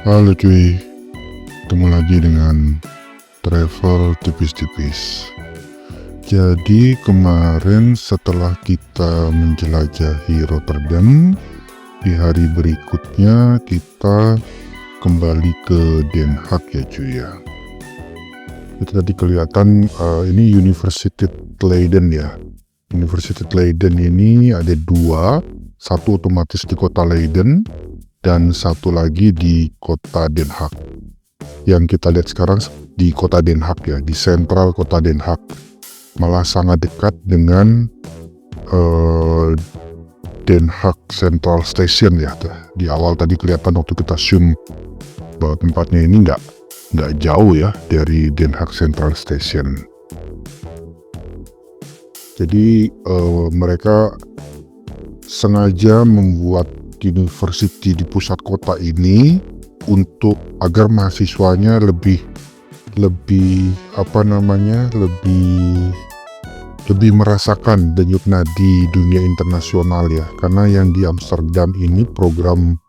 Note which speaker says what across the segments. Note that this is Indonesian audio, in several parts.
Speaker 1: Halo cuy, ketemu lagi dengan travel tipis-tipis. Jadi kemarin setelah kita menjelajahi Rotterdam, di hari berikutnya kita kembali ke Den Haag ya cuy ya. Itu tadi kelihatan ini University Leiden ya. University Leiden ini ada dua, satu otomatis di kota Leiden dan satu lagi di kota Den Haag. Yang kita lihat sekarang di kota Den Haag ya, di sentral kota Den Haag, malah sangat dekat dengan Den Haag Central Station ya. Di awal tadi kelihatan waktu kita zoom bahwa tempatnya ini nggak jauh ya dari Den Haag Central Station. Jadi mereka sengaja membuat university di pusat kota ini untuk agar mahasiswanya lebih merasakan denyut nadi dunia internasional ya, karena yang di Amsterdam ini program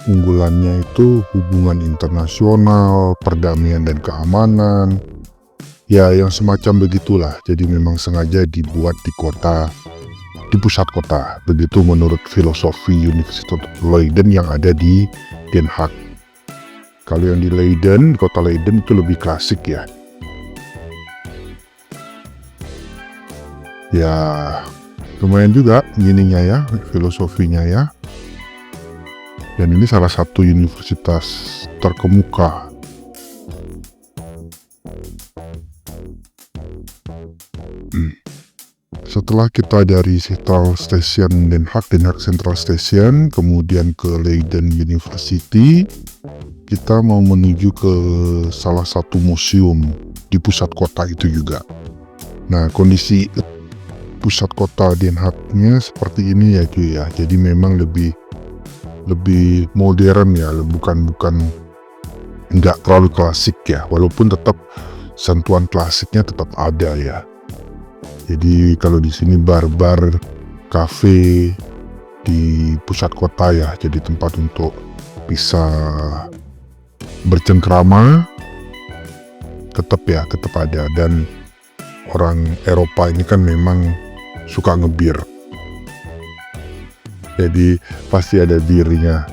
Speaker 1: unggulannya itu hubungan internasional, perdamaian dan keamanan ya, yang semacam begitulah. Jadi memang sengaja dibuat di pusat kota, begitu menurut filosofi Universitas Leiden yang ada di Den Haag. Kalau yang di Leiden, kota Leiden itu lebih klasik ya. Ya, lumayan juga gininya ya, filosofinya ya. Dan ini salah satu universitas terkemuka. Setelah kita dari Central Station Den Haag Central Station, kemudian ke Leiden University, kita mau menuju ke salah satu museum di pusat kota itu juga. Nah, kondisi pusat kota Den Haag-nya seperti ini ya cuy ya. Jadi memang lebih modern ya, bukan nggak terlalu klasik ya, walaupun tetap sentuhan klasiknya tetap ada ya. Jadi kalau di sini bar-bar, kafe di pusat kota ya, jadi tempat untuk bisa bercengkrama tetap ada. Dan orang Eropa ini kan memang suka ngebir, jadi pasti ada birnya.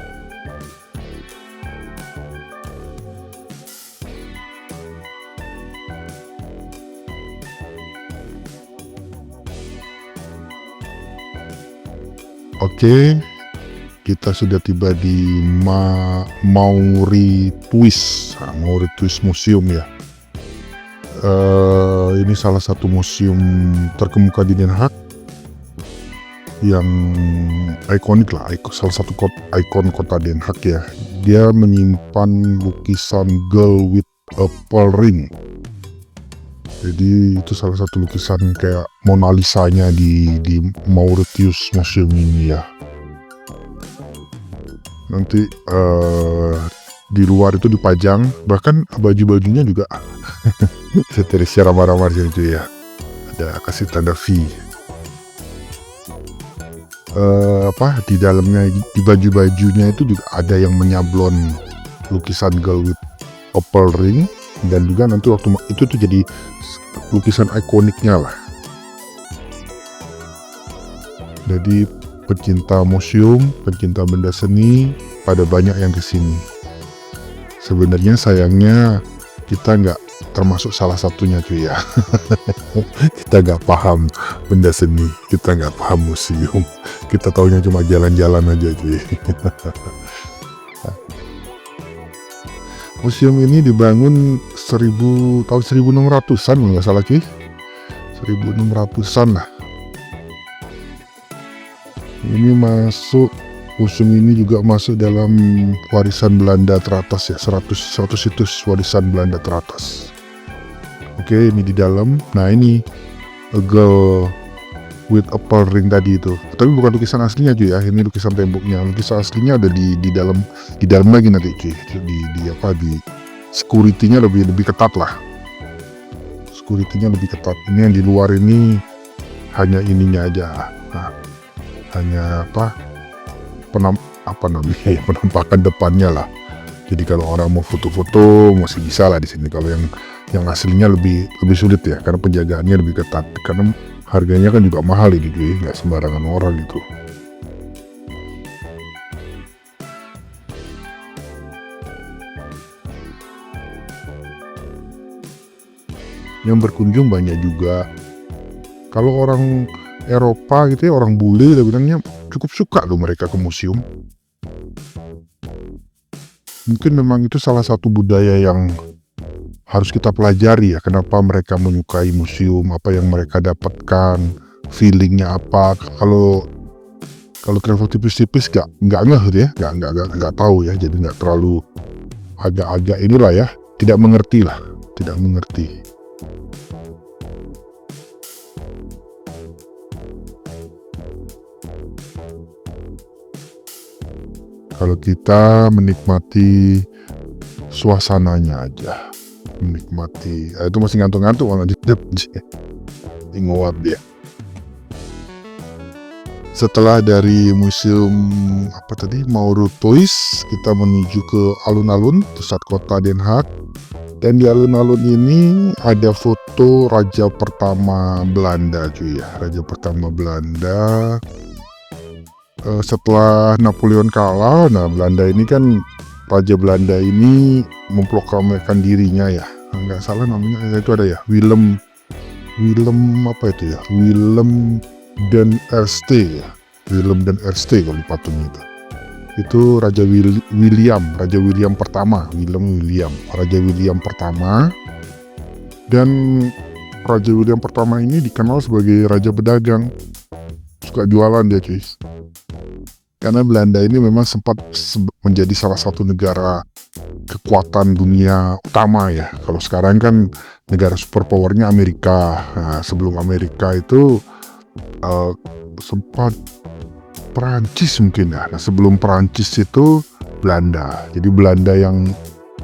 Speaker 1: Oke, kita sudah tiba di Mauritshuis Museum ya. Ini salah satu museum terkemuka di Den Haag yang ikonik lah, salah satu ikon kota Den Haag ya. Dia menyimpan lukisan Girl with a Pearl Ring. Jadi itu salah satu lukisan kayak Mona Lisa-nya di Mauritshuis Museum ini ya. Nanti di luar itu dipajang, bahkan baju-bajunya juga secara ramah-ramah gitu ya. Ada kasih tanda V. Di dalamnya, di baju-bajunya itu juga ada yang menyablon lukisan Girl with a Pearl Ring, dan juga nanti waktu itu tuh jadi lukisan ikoniknya lah. Jadi pecinta museum, pecinta benda seni pada banyak yang kesini. Sebenarnya sayangnya kita nggak termasuk salah satunya cuy ya. Kita nggak paham benda seni, kita nggak paham museum, kita taunya cuma jalan-jalan aja cuy. Museum ini dibangun tahun 1600-an kalau nggak salah cuy, 1600-an lah. Ini museum ini juga masuk dalam warisan Belanda teratas ya, 100 situs warisan Belanda teratas. Oke, ini di dalam. Nah, ini A Girl with a Pearl Ring tadi itu, tapi bukan lukisan aslinya cuy ya, ini lukisan temboknya. Lukisan aslinya ada di dalam lagi nanti cuy, di security-nya lebih ketat lah, security-nya lebih ketat. Ini yang di luar ini hanya ininya aja, nah, hanya penampakan depannya lah. Jadi kalau orang mau foto-foto masih bisa lah di sini. Kalau yang aslinya lebih sulit ya, karena penjagaannya lebih ketat. Karena harganya kan juga mahal ini cuy, nggak sembarangan orang gitu. Yang berkunjung banyak juga. Kalau orang Eropa gitu ya, orang bule bilangnya cukup suka loh mereka ke museum. Mungkin memang itu salah satu budaya yang harus kita pelajari ya, kenapa mereka menyukai museum, apa yang mereka dapatkan, feelingnya apa. Kalau travel tipis-tipis nggak ngeh gitu ya, nggak tahu ya, jadi nggak terlalu, agak-agak inilah ya, tidak mengerti. Kalau kita menikmati suasananya aja, menikmati, itu masih ngantuk-ngantuk malah di nguap dia. Setelah dari museum apa tadi, Mauritshuis, kita menuju ke alun-alun pusat kota Den Haag. Dan di alun-alun ini ada foto raja pertama Belanda cuy ya, raja pertama Belanda. Setelah Napoleon kalah, nah Belanda ini kan, Raja Belanda ini memproklamirkan dirinya ya, nggak salah namanya itu ada ya, Willem apa itu ya, Willem dan Eerste ya, Willem dan Eerste kalau patungnya itu Raja William pertama, Raja William pertama. Dan Raja William pertama ini dikenal sebagai raja pedagang, suka jualan dia cuy. Karena Belanda ini memang sempat menjadi salah satu negara kekuatan dunia utama ya. Kalau sekarang kan negara superpowernya Amerika. Nah, sebelum Amerika itu sempat Perancis mungkin ya. Nah, sebelum Perancis itu Belanda. Jadi Belanda yang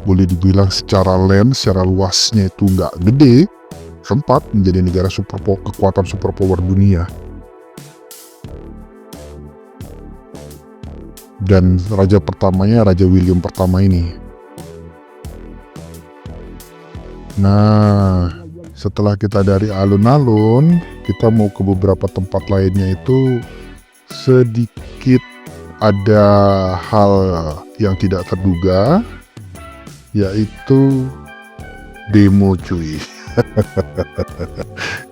Speaker 1: boleh dibilang secara luasnya itu nggak gede, sempat menjadi negara kekuatan superpower dunia. Dan raja pertamanya Raja William pertama ini. Nah, setelah kita dari alun-alun, kita mau ke beberapa tempat lainnya, itu sedikit ada hal yang tidak terduga, yaitu demo cuy.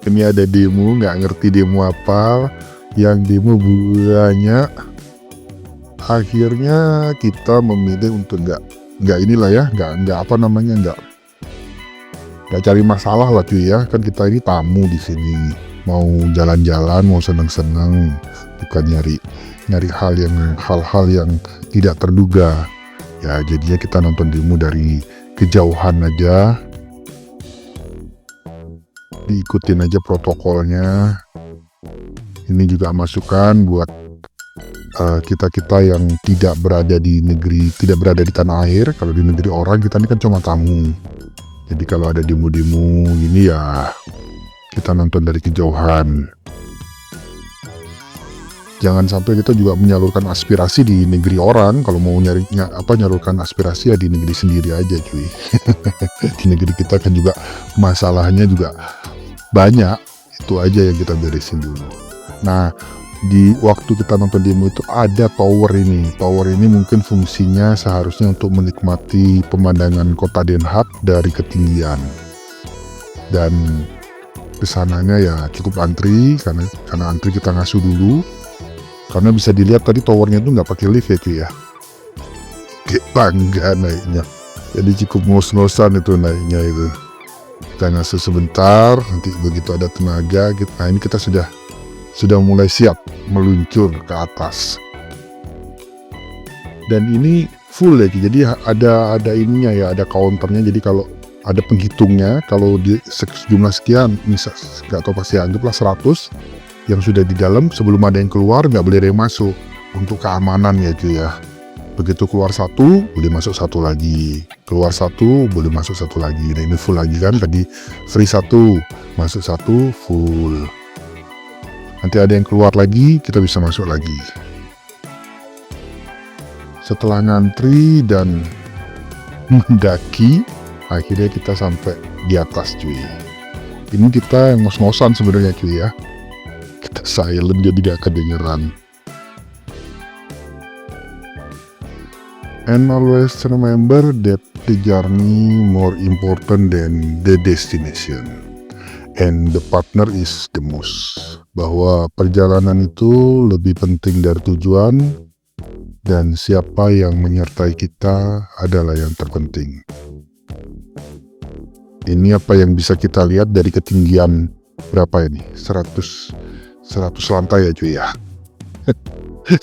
Speaker 1: Ini ada demo, nggak ngerti demo apa, yang demo banyak. Akhirnya kita memilih untuk nggak inilah ya, nggak cari masalah lah cuy ya, kan kita ini tamu di sini, mau jalan-jalan, mau seneng-seneng, bukan nyari hal-hal yang tidak terduga ya. Jadinya kita nonton demo dari kejauhan aja, diikutin aja protokolnya. Ini juga masukan buat kita yang tidak berada di tanah air. Kalau di negeri orang, kita ini kan cuma tamu. Jadi kalau ada demo-demo gini ya, kita nonton dari kejauhan. Jangan sampai kita juga menyalurkan aspirasi di negeri orang. Kalau mau nyalurkan aspirasi ya di negeri sendiri aja cuy. Di negeri kita kan juga masalahnya juga banyak. Itu aja yang kita beresin dulu. Nah, di waktu kita nonton demo itu ada tower ini. Tower ini mungkin fungsinya seharusnya untuk menikmati pemandangan kota Den Haag dari ketinggian. Dan kesananya ya cukup antri, karena antri kita ngasuh dulu. Karena bisa dilihat tadi towernya itu nggak pakai lift ya cuy ya. Kayak tangga naiknya. Jadi cukup ngos-ngosan itu naiknya itu. Kita ngasuh sebentar, nanti begitu ada tenaga, nah ini kita sudah mulai siap meluncur ke atas. Dan ini full ya, jadi ada ininya ya, ada counternya. Jadi kalau ada penghitungnya, kalau di jumlah sekian, misal nggak tahu pasti anggaplah 100 yang sudah di dalam, sebelum ada yang keluar nggak boleh ada yang masuk, untuk keamanan ya cuy ya. Begitu keluar satu, boleh masuk satu lagi, keluar satu, boleh masuk satu lagi. Nah ini full lagi kan, tadi free satu, masuk satu, full. Nanti ada yang keluar lagi, kita bisa masuk lagi. Setelah ngantri dan mendaki, akhirnya kita sampai di atas cuy. Ini kita yang ngos-ngosan sebenarnya cuy ya. Kita silent jadi gak kedengeran. And always remember that the journey more important than the destination. And the partner is the most. Bahwa perjalanan itu lebih penting dari tujuan, dan siapa yang menyertai kita adalah yang terpenting. Ini apa yang bisa kita lihat dari ketinggian berapa ini? 100 lantai ya cuy ya.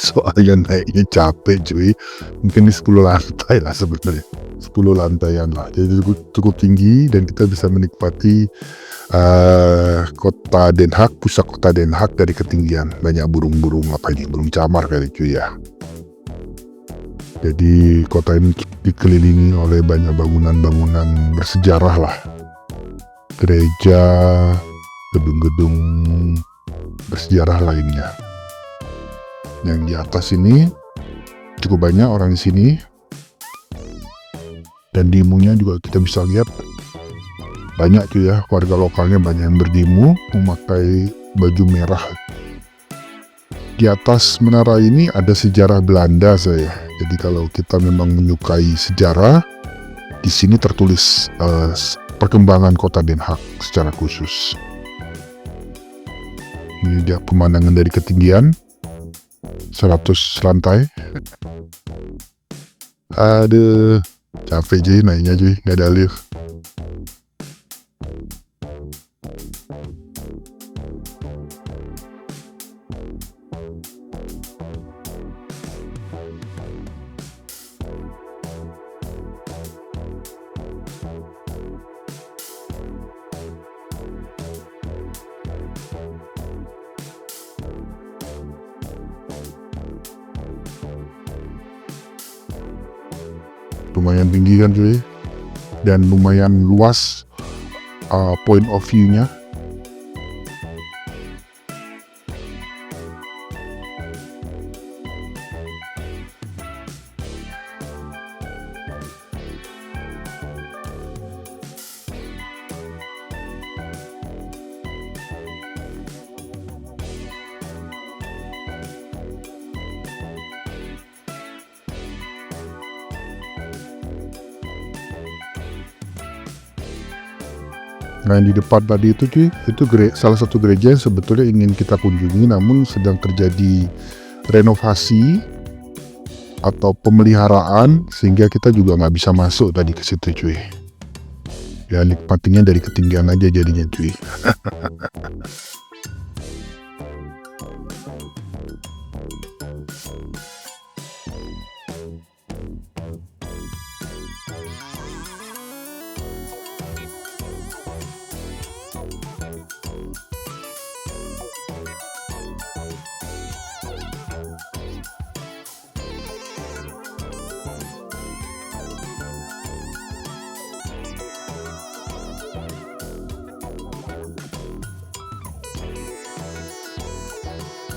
Speaker 1: Soalnya naiknya capek cuy. Mungkin di 10 lantai lah sebenarnya. 10 lantaian lah. Jadi cukup tinggi dan kita bisa menikmati kota Den Haag, pusat kota Den Haag dari ketinggian. Banyak burung-burung apa ini? Burung camar kali cuy ya. Jadi kota ini dikelilingi oleh banyak bangunan-bangunan bersejarah lah. Gereja, gedung-gedung bersejarah lainnya. Yang di atas ini cukup banyak orang di sini. Dan dimunya juga kita bisa lihat banyak tuh ya, warga lokalnya banyak yang berdimu memakai baju merah. Di atas menara ini ada sejarah Belanda saya. Jadi kalau kita memang menyukai sejarah, di sini tertulis perkembangan kota Den Haag secara khusus. Ini dia pemandangan dari ketinggian 100 lantai. Aduh, capek cuy naiknya cuy, nggak ada lift. Lumayan tinggi kan cuy, dan lumayan luas point of view-nya. Nah yang di depan tadi itu cuy, itu salah satu gereja yang sebetulnya ingin kita kunjungi, namun sedang terjadi renovasi atau pemeliharaan sehingga kita juga nggak bisa masuk tadi ke situ cuy. Ya nikmatinya dari ketinggian aja jadinya cuy.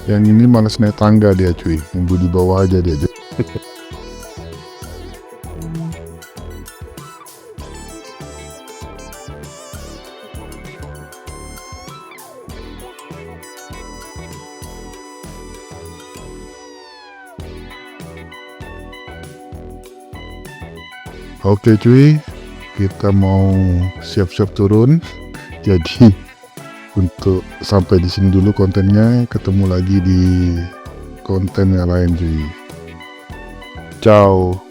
Speaker 1: Yang ini malas naik tangga dia cuy, nunggu di bawah aja dia. Oke cuy, kita mau siap-siap turun. Jadi untuk sampai di sini dulu kontennya, ketemu lagi di konten yang lain cuy. Ciao.